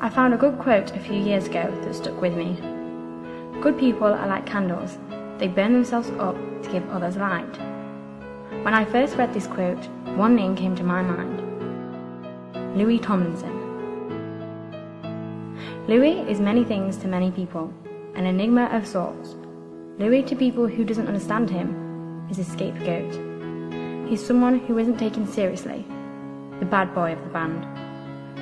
I found a good quote a few years ago that stuck with me. Good people are like candles. They burn themselves up to give others light. When I first read this quote, one name came to my mind. Tomlinson. Louis is many things to many people, an enigma of sorts. Louis, to people who doesn't understand him, is a scapegoat. He's someone who isn't taken seriously, the bad boy of the band.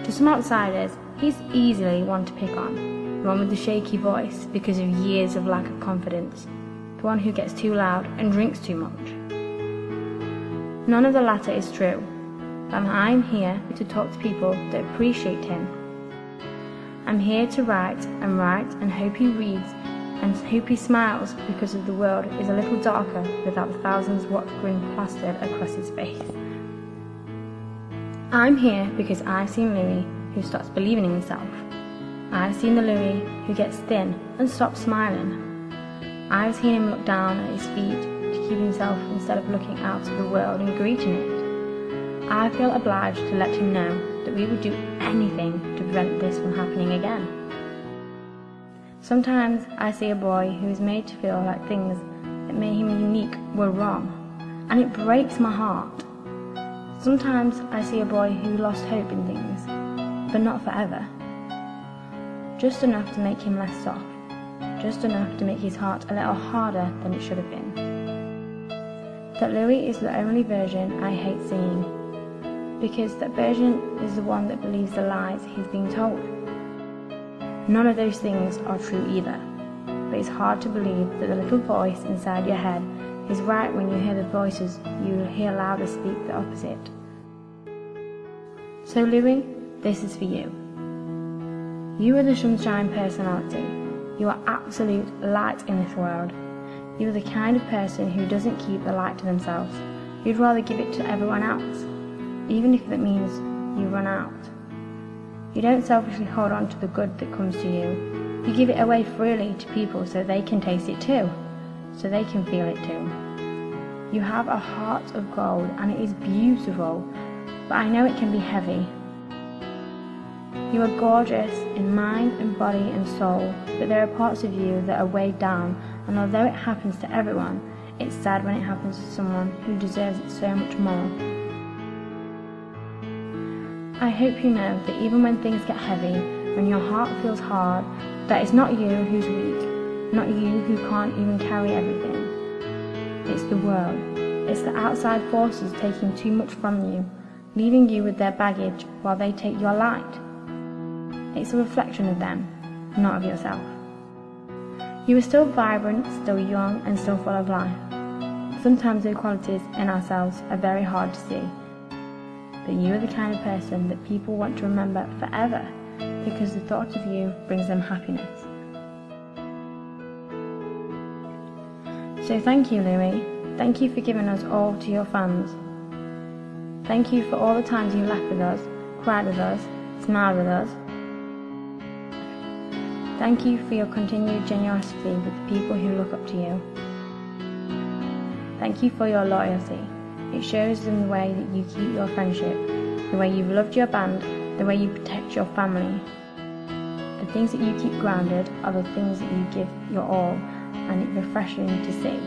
To some outsiders, he's easily one to pick on, the one with the shaky voice because of years of lack of confidence, the one who gets too loud and drinks too much. None of the latter is true, but I'm here to talk to people that appreciate him. I'm here to write and hope he reads and hope he smiles because of the world is a little darker without the thousands watts grin plastered across his face. I'm here because I've seen Louis who starts believing in himself. I've seen the Louis who gets thin and stops smiling. I've seen him look down at his feet to keep himself instead of looking out at the world and greeting it. I feel obliged to let him know that we would do anything to prevent this from happening again. Sometimes I see a boy who is made to feel like things that made him unique were wrong, and it breaks my heart. Sometimes I see a boy who lost hope in things, but not forever. Just enough to make him less soft, just enough to make his heart a little harder than it should have been. That Louis is the only version I hate seeing, because that version is the one that believes the lies he's being told. None of those things are true either, but it's hard to believe that the little voice inside your head is right when you hear the voices you will hear louder speak the opposite. So Louis, this is for you. You are the sunshine personality. You are absolute light in this world. You are the kind of person who doesn't keep the light to themselves. You'd rather give it to everyone else, even if that means you run out. You don't selfishly hold on to the good that comes to you. You give it away freely to people so they can taste it too, so they can feel it too. You have a heart of gold and it is beautiful, but I know it can be heavy. You are gorgeous in mind and body and soul, but there are parts of you that are weighed down, and although it happens to everyone, it's sad when it happens to someone who deserves it so much more. I hope you know that even when things get heavy, when your heart feels hard, that it's not you who's weak, not you who can't even carry everything. It's the world. It's the outside forces taking too much from you, leaving you with their baggage while they take your light. It's a reflection of them, not of yourself. You are still vibrant, still young, and still full of life. Sometimes the qualities in ourselves are very hard to see. But you are the kind of person that people want to remember forever because the thought of you brings them happiness. So thank you, Louis. Thank you for giving us all to your fans. Thank you for all the times you laughed with us, cried with us, smiled with us. Thank you for your continued generosity with the people who look up to you. Thank you for your loyalty. It shows in the way that you keep your friendship, the way you've loved your band, the way you protect your family. The things that you keep grounded are the things that you give your all, and it's refreshing to see.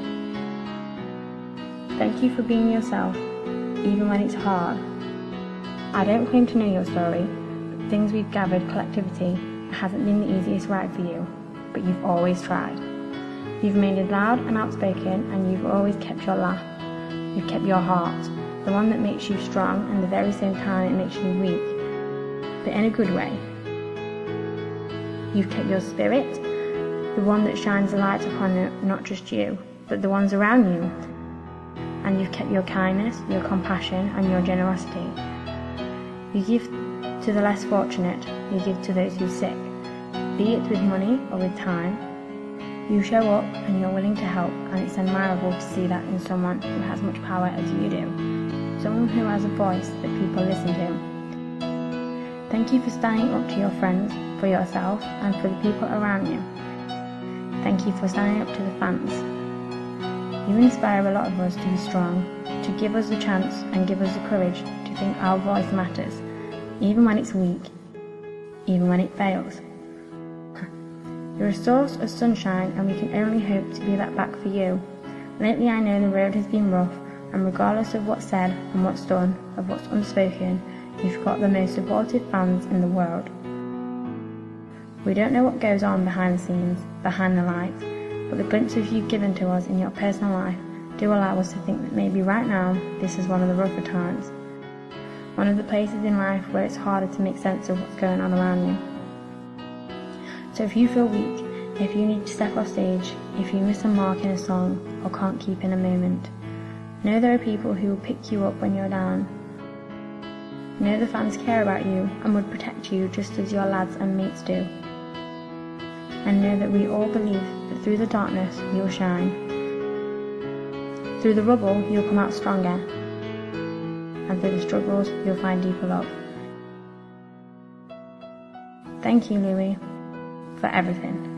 Thank you for being yourself, even when it's hard. I don't claim to know your story, but things we've gathered collectively hasn't been the easiest ride for you, but you've always tried. You've made it loud and outspoken, and you've always kept your laugh. You've kept your heart, the one that makes you strong and at the very same time it makes you weak, but in a good way. You've kept your spirit, the one that shines a light upon not just you, but the ones around you. And you've kept your kindness, your compassion, and your generosity. You give to the less fortunate, you give to those who are sick, be it with money or with time. You show up and you're willing to help, and it's admirable to see that in someone who has much power as you do, someone who has a voice that people listen to. Thank you for standing up to your friends, for yourself, and for the people around you. Thank you for standing up to the fans. You inspire a lot of us to be strong, to give us the chance and give us the courage to think our voice matters, even when it's weak, even when it fails. You're a source of sunshine, and we can only hope to be that back for you. Lately I know the road has been rough, and regardless of what's said and what's done, of what's unspoken, you've got the most supportive fans in the world. We don't know what goes on behind the scenes, behind the lights, but the glimpses you've given to us in your personal life do allow us to think that maybe right now this is one of the rougher times. One of the places in life where it's harder to make sense of what's going on around you. So if you feel weak, if you need to step off stage, if you miss a mark in a song or can't keep in a moment, know there are people who will pick you up when you're down. Know the fans care about you and would protect you just as your lads and mates do. And know that we all believe that through the darkness you'll shine. Through the rubble you'll come out stronger, and through the struggles you'll find deeper love. Thank you, Louis, for everything.